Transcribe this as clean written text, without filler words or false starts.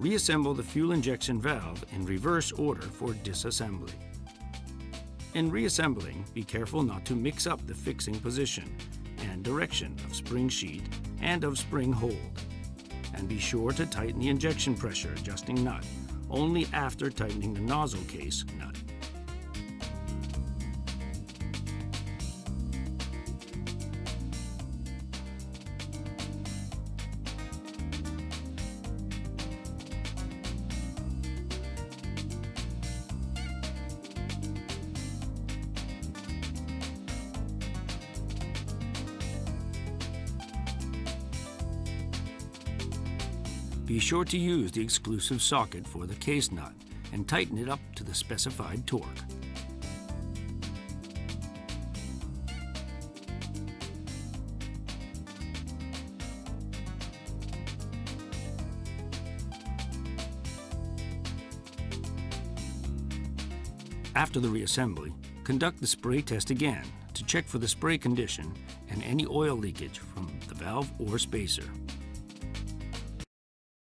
Reassemble the fuel injection valve in reverse order for disassembly. In reassembling, be careful not to mix up the fixing position and direction of spring sheet and of spring hold. And be sure to tighten the injection pressure adjusting nut only after tightening the nozzle case nut. Be sure to use the exclusive socket for the case nut and tighten it up to the specified torque. After the reassembly, conduct the spray test again to check for the spray condition and any oil leakage from the valve or spacer.